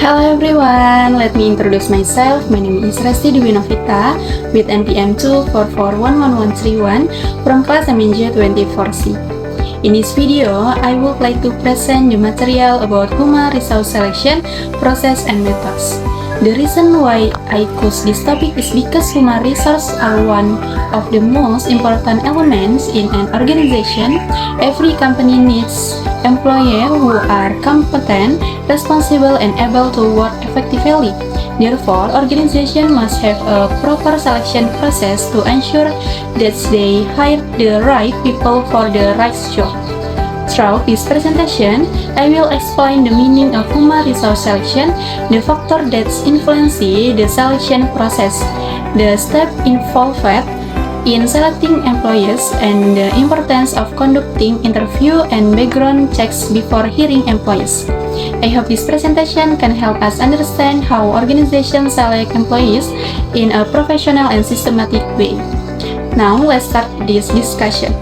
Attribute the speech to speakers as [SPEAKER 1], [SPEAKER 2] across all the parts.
[SPEAKER 1] Hello everyone, let me introduce myself. My name is Resti Dewi Novita with NPM 2441131 from class MNJ 24C. In this video, I would like to present the material about human resource selection, process and methods. The reason why I chose this topic is because human resources are one of the most important elements in an organization. Every company needs employees who are competent, responsible, and able to work effectively. Therefore, organization must have a proper selection process to ensure that they hire the right people for the right job. Throughout this presentation, I will explain the meaning of human resource selection, the factor that influence the selection process, the steps involved in selecting employees, and the importance of conducting interview and background checks before hiring employees. I hope this presentation can help us understand how organizations select employees in a professional and systematic way. Now, let's start this discussion.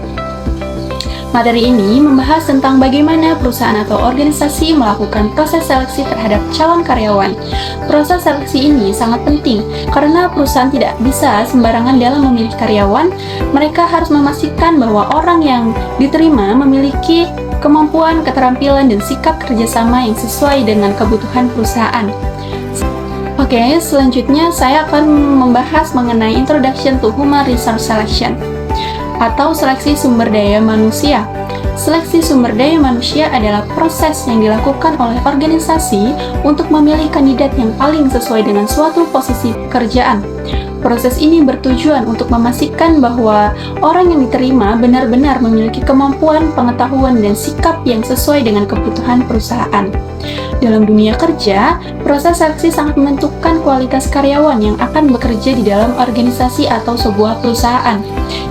[SPEAKER 1] Materi ini membahas tentang bagaimana perusahaan atau organisasi melakukan proses seleksi terhadap calon karyawan. Proses seleksi ini sangat penting karena perusahaan tidak bisa sembarangan dalam memilih karyawan. Mereka harus memastikan bahwa orang yang diterima memiliki kemampuan, keterampilan, dan sikap kerjasama yang sesuai dengan kebutuhan perusahaan. Oke, selanjutnya saya akan membahas mengenai Introduction to Human Resource Selection atau seleksi sumber daya manusia. Seleksi sumber daya manusia adalah proses yang dilakukan oleh organisasi untuk memilih kandidat yang paling sesuai dengan suatu posisi pekerjaan. Proses ini bertujuan untuk memastikan bahwa orang yang diterima benar-benar memiliki kemampuan, pengetahuan, dan sikap yang sesuai dengan kebutuhan perusahaan. Dalam dunia kerja, proses seleksi sangat menentukan kualitas karyawan yang akan bekerja di dalam organisasi atau sebuah perusahaan.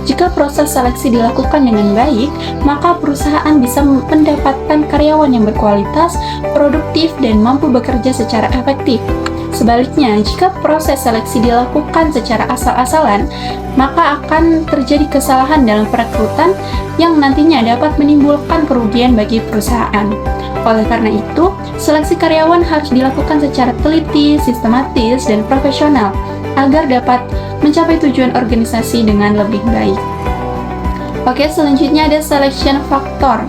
[SPEAKER 1] Jika proses seleksi dilakukan dengan baik, maka perusahaan bisa mendapatkan karyawan yang berkualitas, produktif, dan mampu bekerja secara efektif. Sebaliknya, jika proses seleksi dilakukan secara asal-asalan, maka akan terjadi kesalahan dalam perekrutan yang nantinya dapat menimbulkan kerugian bagi perusahaan. Oleh karena itu, seleksi karyawan harus dilakukan secara teliti, sistematis, dan profesional agar dapat mencapai tujuan organisasi dengan lebih baik. Oke, selanjutnya ada selection factor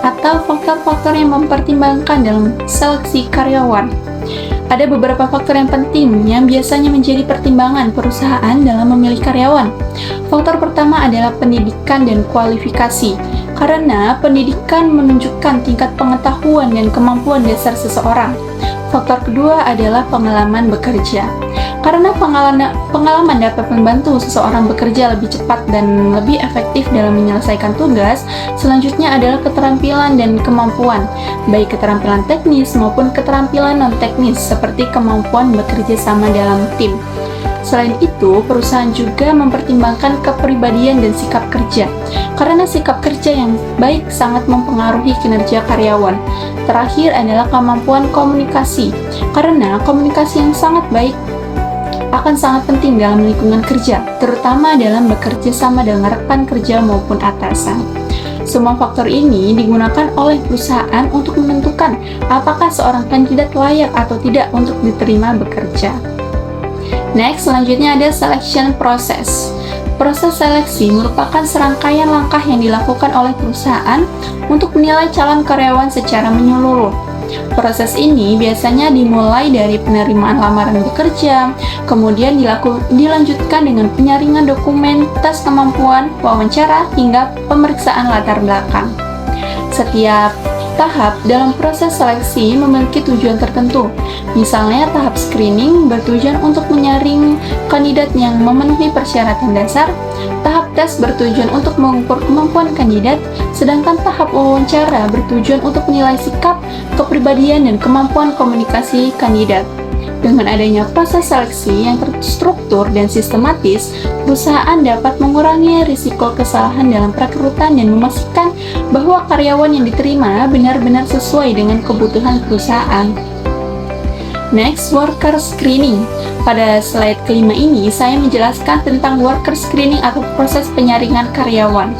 [SPEAKER 1] atau faktor-faktor yang mempertimbangkan dalam seleksi karyawan. Ada beberapa faktor yang penting yang biasanya menjadi pertimbangan perusahaan dalam memilih karyawan. Faktor pertama adalah pendidikan dan kualifikasi, karena pendidikan menunjukkan tingkat pengetahuan dan kemampuan dasar seseorang. Faktor kedua adalah pengalaman bekerja, karena pengalaman dapat membantu seseorang bekerja lebih cepat dan lebih efektif dalam menyelesaikan tugas. Selanjutnya adalah keterampilan dan kemampuan, baik keterampilan teknis maupun keterampilan non-teknis seperti kemampuan bekerja sama dalam tim. Selain itu, perusahaan juga mempertimbangkan kepribadian dan sikap kerja, karena sikap kerja yang baik sangat mempengaruhi kinerja karyawan. Terakhir adalah kemampuan komunikasi, karena komunikasi yang sangat baik akan sangat penting dalam lingkungan kerja, terutama dalam bekerja sama dengan rekan kerja maupun atasan. Semua faktor ini digunakan oleh perusahaan untuk menentukan apakah seorang kandidat layak atau tidak untuk diterima bekerja. Next, selanjutnya ada selection process. Proses seleksi merupakan serangkaian langkah yang dilakukan oleh perusahaan untuk menilai calon karyawan secara menyeluruh. Proses ini biasanya dimulai dari penerimaan lamaran bekerja, kemudian dilanjutkan dengan penyaringan dokumen, tes kemampuan, wawancara, hingga pemeriksaan latar belakang. Setiap tahap dalam proses seleksi memiliki tujuan tertentu. Misalnya, tahap screening bertujuan untuk menyaring kandidat yang memenuhi persyaratan dasar. Tahap tes bertujuan untuk mengukur kemampuan kandidat, sedangkan tahap wawancara bertujuan untuk menilai sikap, kepribadian, dan kemampuan komunikasi kandidat. Dengan adanya proses seleksi yang terstruktur dan sistematis, perusahaan dapat mengurangi risiko kesalahan dalam perekrutan dan memastikan bahwa karyawan yang diterima benar-benar sesuai dengan kebutuhan perusahaan. Next, worker screening. Pada slide kelima ini, saya menjelaskan tentang worker screening atau proses penyaringan karyawan.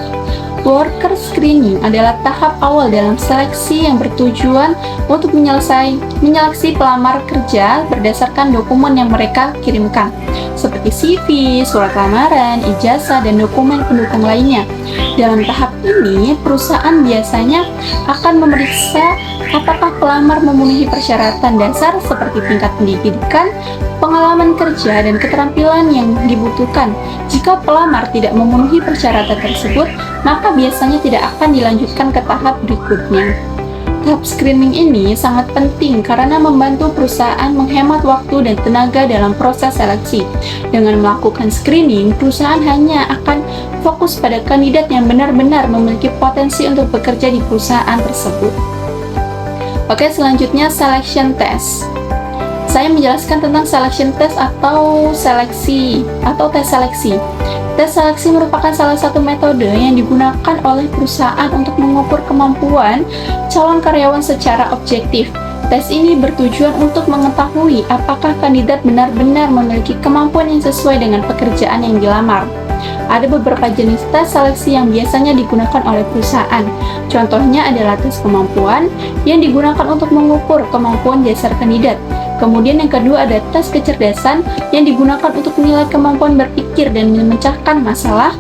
[SPEAKER 1] Worker screening adalah tahap awal dalam seleksi yang bertujuan untuk menyeleksi pelamar kerja berdasarkan dokumen yang mereka kirimkan, seperti CV, surat lamaran, ijazah, dan dokumen pendukung lainnya. Dalam tahap ini, perusahaan biasanya akan memeriksa apakah pelamar memenuhi persyaratan dasar seperti tingkat pendidikan, pengalaman kerja, dan keterampilan yang dibutuhkan. Jika pelamar tidak memenuhi persyaratan tersebut, maka biasanya tidak akan dilanjutkan ke tahap berikutnya. Tahap screening ini sangat penting karena membantu perusahaan menghemat waktu dan tenaga dalam proses seleksi. Dengan melakukan screening, perusahaan hanya akan fokus pada kandidat yang benar-benar memiliki potensi untuk bekerja di perusahaan tersebut. Oke, selanjutnya selection test. Saya menjelaskan tentang selection test atau tes seleksi. Tes seleksi merupakan salah satu metode yang digunakan oleh perusahaan untuk mengukur kemampuan calon karyawan secara objektif. Tes ini bertujuan untuk mengetahui apakah kandidat benar-benar memiliki kemampuan yang sesuai dengan pekerjaan yang dilamar. Ada beberapa jenis tes seleksi yang biasanya digunakan oleh perusahaan. Contohnya adalah tes kemampuan yang digunakan untuk mengukur kemampuan dasar kandidat. Kemudian yang kedua ada tes kecerdasan yang digunakan untuk menilai kemampuan berpikir dan memecahkan masalah.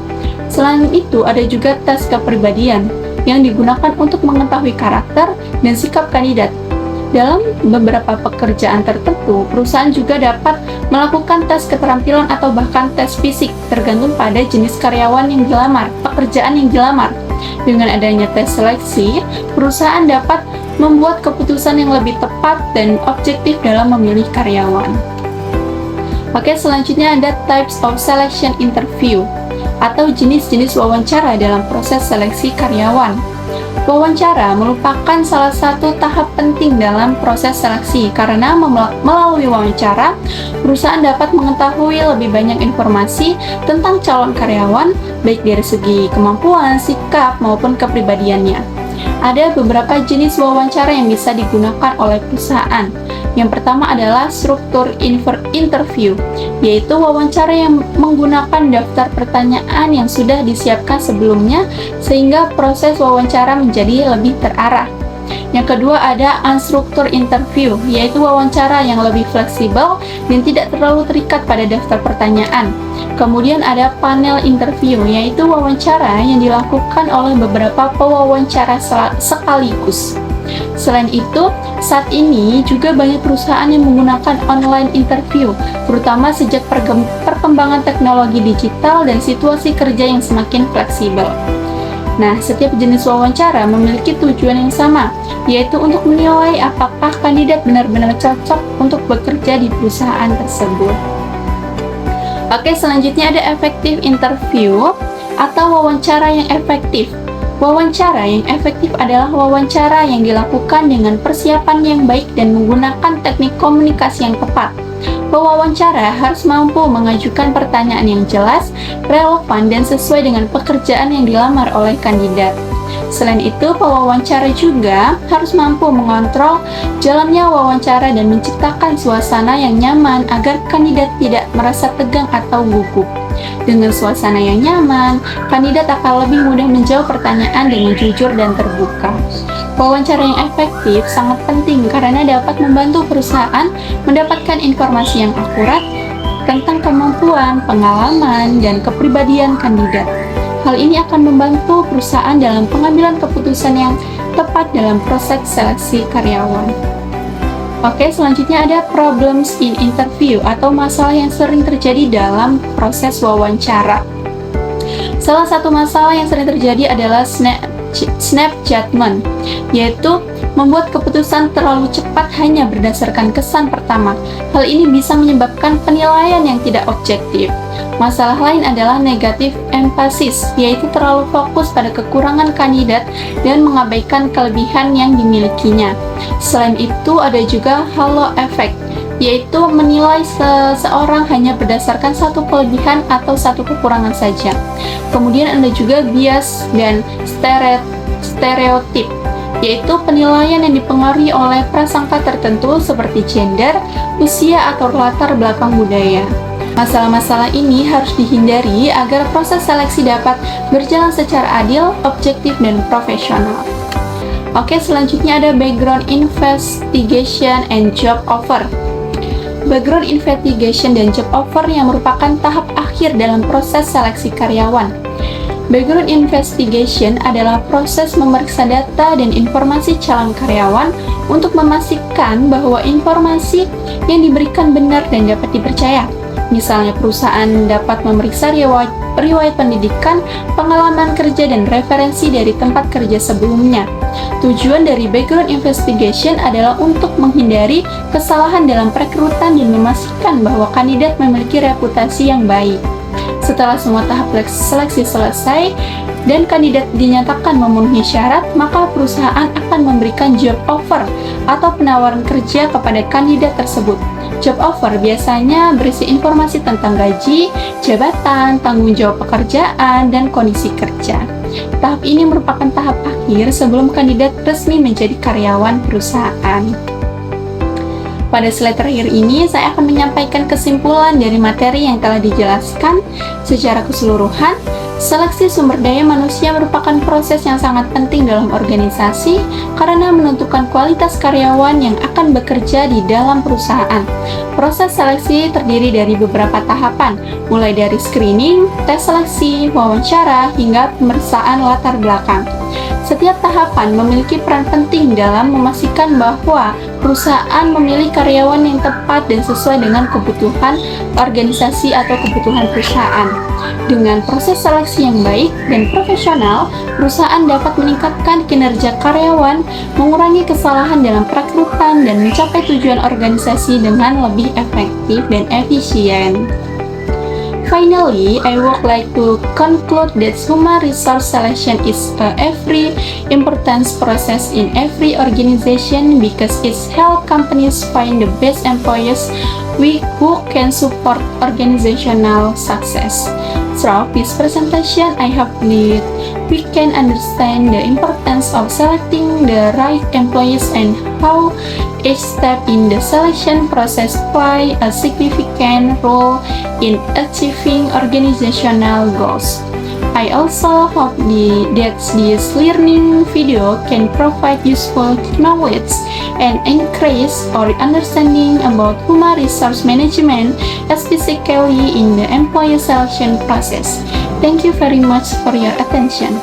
[SPEAKER 1] Selain itu ada juga tes kepribadian yang digunakan untuk mengetahui karakter dan sikap kandidat. Dalam beberapa pekerjaan tertentu, perusahaan juga dapat melakukan tes keterampilan atau bahkan tes fisik tergantung pada jenis karyawan yang dilamar, pekerjaan yang dilamar. Dengan adanya tes seleksi, perusahaan dapat membuat keputusan yang lebih tepat dan objektif dalam memilih karyawan. Oke, selanjutnya ada types of selection interview atau jenis-jenis wawancara dalam proses seleksi karyawan. Wawancara merupakan salah satu tahap penting dalam proses seleksi karena melalui wawancara, perusahaan dapat mengetahui lebih banyak informasi tentang calon karyawan, baik dari segi kemampuan, sikap, maupun kepribadiannya. Ada beberapa jenis wawancara yang bisa digunakan oleh perusahaan. Yang pertama adalah struktur interview, yaitu wawancara yang menggunakan daftar pertanyaan yang sudah disiapkan sebelumnya sehingga proses wawancara menjadi lebih terarah. Yang kedua ada unstructured interview, yaitu wawancara yang lebih fleksibel dan tidak terlalu terikat pada daftar pertanyaan. Kemudian ada panel interview, yaitu wawancara yang dilakukan oleh beberapa pewawancara sekaligus. Selain itu, saat ini juga banyak perusahaan yang menggunakan online interview, terutama sejak perkembangan teknologi digital dan situasi kerja yang semakin fleksibel. Nah, setiap jenis wawancara memiliki tujuan yang sama, yaitu untuk menilai apakah kandidat benar-benar cocok untuk bekerja di perusahaan tersebut. Oke, selanjutnya ada effective interview atau wawancara yang efektif. Wawancara yang efektif adalah wawancara yang dilakukan dengan persiapan yang baik dan menggunakan teknik komunikasi yang tepat. Pewawancara harus mampu mengajukan pertanyaan yang jelas, relevan, dan sesuai dengan pekerjaan yang dilamar oleh kandidat. Selain itu, pewawancara juga harus mampu mengontrol jalannya wawancara dan menciptakan suasana yang nyaman agar kandidat tidak merasa tegang atau gugup. Dengan suasana yang nyaman, kandidat akan lebih mudah menjawab pertanyaan dengan jujur dan terbuka. Wawancara yang efektif sangat penting karena dapat membantu perusahaan mendapatkan informasi yang akurat tentang kemampuan, pengalaman, dan kepribadian kandidat. Hal ini akan membantu perusahaan dalam pengambilan keputusan yang tepat dalam proses seleksi karyawan. Oke, selanjutnya ada problems in interview atau masalah yang sering terjadi dalam proses wawancara. Salah satu masalah yang sering terjadi adalah snap judgment, yaitu membuat keputusan terlalu cepat hanya berdasarkan kesan pertama. Hal ini bisa menyebabkan penilaian yang tidak objektif. Masalah lain adalah negative emphasis, yaitu terlalu fokus pada kekurangan kandidat dan mengabaikan kelebihan yang dimilikinya. Selain itu, ada juga halo effect, yaitu menilai seseorang hanya berdasarkan satu kelebihan atau satu kekurangan saja. Kemudian ada juga bias dan stereotip, yaitu penilaian yang dipengaruhi oleh prasangka tertentu seperti gender, usia, atau latar belakang budaya. Masalah-masalah ini harus dihindari agar proses seleksi dapat berjalan secara adil, objektif, dan profesional. Oke, selanjutnya ada background investigation and job offer. Background investigation dan job offer yang merupakan tahap akhir dalam proses seleksi karyawan. Background investigation adalah proses memeriksa data dan informasi calon karyawan untuk memastikan bahwa informasi yang diberikan benar dan dapat dipercaya. Misalnya, perusahaan dapat memeriksa riwayat pendidikan, pengalaman kerja, dan referensi dari tempat kerja sebelumnya. Tujuan dari background investigation adalah untuk menghindari kesalahan dalam perekrutan dan memastikan bahwa kandidat memiliki reputasi yang baik. Setelah semua tahap seleksi selesai dan kandidat dinyatakan memenuhi syarat, maka perusahaan akan memberikan job offer atau penawaran kerja kepada kandidat tersebut. Job offer biasanya berisi informasi tentang gaji, jabatan, tanggung jawab pekerjaan, dan kondisi kerja. Tahap ini merupakan tahap akhir sebelum kandidat resmi menjadi karyawan perusahaan. Pada slide terakhir ini, saya akan menyampaikan kesimpulan dari materi yang telah dijelaskan secara keseluruhan. Seleksi sumber daya manusia merupakan proses yang sangat penting dalam organisasi karena menentukan kualitas karyawan yang akan bekerja di dalam perusahaan. Proses seleksi terdiri dari beberapa tahapan, mulai dari screening, tes seleksi, wawancara, hingga pemeriksaan latar belakang. Setiap tahapan memiliki peran penting dalam memastikan bahwa perusahaan memilih karyawan yang tepat dan sesuai dengan kebutuhan organisasi atau kebutuhan perusahaan. Dengan proses seleksi yang baik dan profesional, perusahaan dapat meningkatkan kinerja karyawan, mengurangi kesalahan dalam perekrutan, dan mencapai tujuan organisasi dengan lebih efektif dan efisien. Finally, I would like to conclude that human resource selection is a very important process in every organization because it helps companies find the best employees who can support organizational success. Through this presentation, I hope that we can understand the importance of selecting the right employees and how each step in the selection process play a significant role in achieving organizational goals. I also hope that this learning video can provide useful knowledge and increase our understanding about human resource management, especially in the employee selection process. Thank you very much for your attention.